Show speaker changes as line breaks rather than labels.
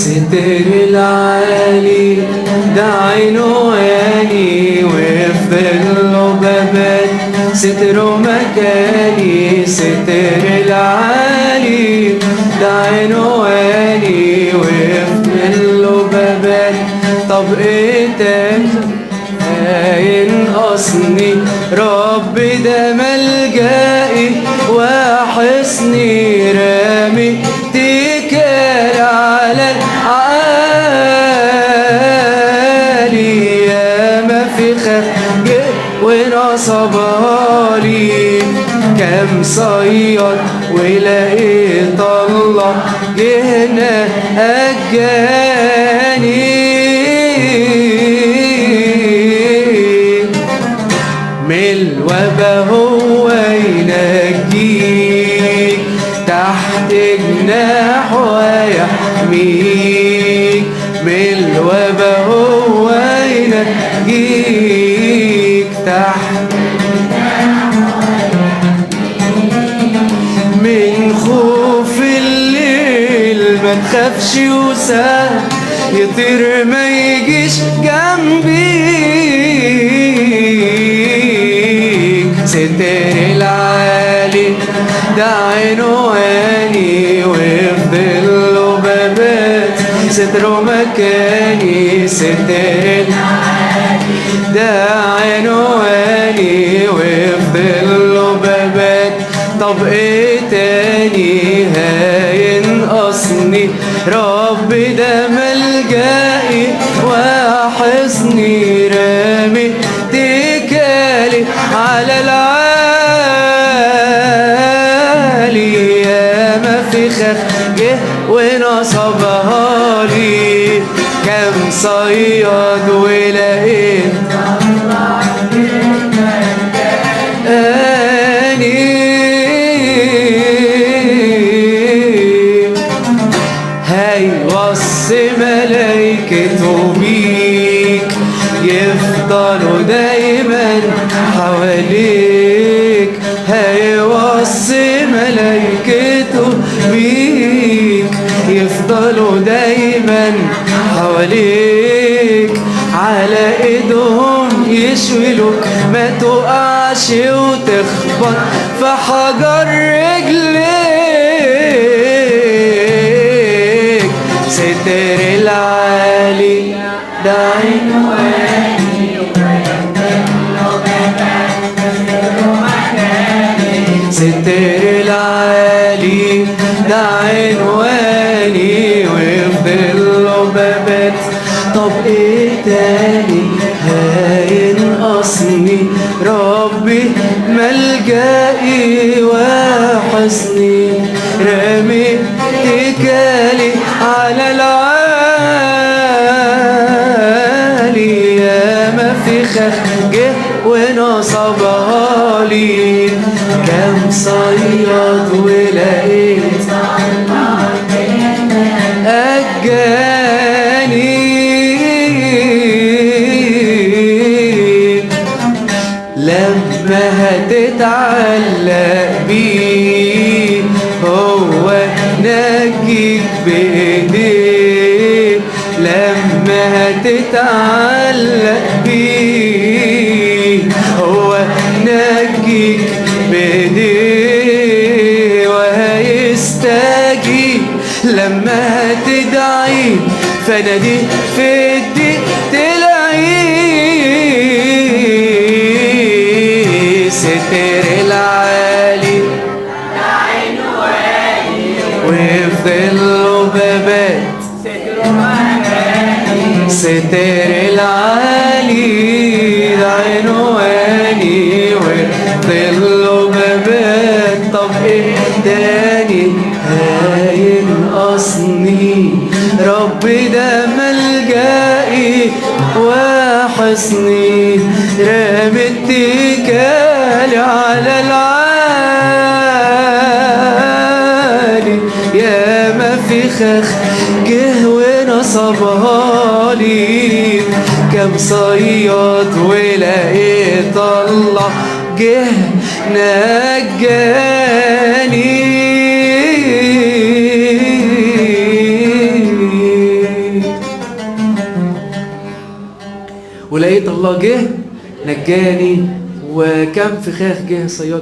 ستر العالي ده عنواني، وفي ظله ببات ستره مكاني. ستر العالي ده عنواني، وفي ظله ببات. طب ايه تاني هينقصني؟ ربي ده ملجئي وحصني، رامي اتكال على العالي. ياما في خارج ونصبها لي، كم صياد ولقيت الله جهنا أجاني. من الوبا هو ينجيك، تحت جناحه ويحميك. من الوبا هو ينجيك، تحت من خوف الليل ما تخافش وسهل يطير ما يجيش جنبيك. ستر العالي ده عنواني، وفي ظله ببات ستره مكاني. ستر العالي ده عنواني، وفي ظله ببات. طب ايه تاني هينقصني؟ ربي ده ملجئي وحصني، رامي اتكالي على العالي. ياما في خارجه ونصبها لي، كم صياد ولقيت هيوصي ملايكته بيك، يفضلوا دايما حواليك. هيوصي ملايكته بيك، يفضلوا دايما حواليك. على ايدهم يشويلوك ما تقعش وتخبط في حجر رجليك. ستر العالي ده عنواني، ستر العالي ده عنواني، وفي ظله ببات. طب ايه تاني هينقصني؟ ربي ملجئي وحصني، رامي اتكالي على العالي. ياما في خارجه ونصبها لي، كم صياد ولقيت أجاني. لما هتتعلق بيه هو نجيك بإيديه. لما هتتعلق بيه هو نجيك بإيديه، وهيستجيب لما هتدعي. فنادي في الدين تلاقيه. ستر العالي وفي ظله ببات، ستر العالي ده عنواني، وفي ظله ببات. طب ايه تاني هينقصني؟ ربي ده ملجئي وحصني، رامي اتكالي على العالي. ياما في خارجه ونصبها لي، كم صياد ولقيت الله جه نجاني. ولقيت الله جه نجاني. وكم فخاخ جه صياد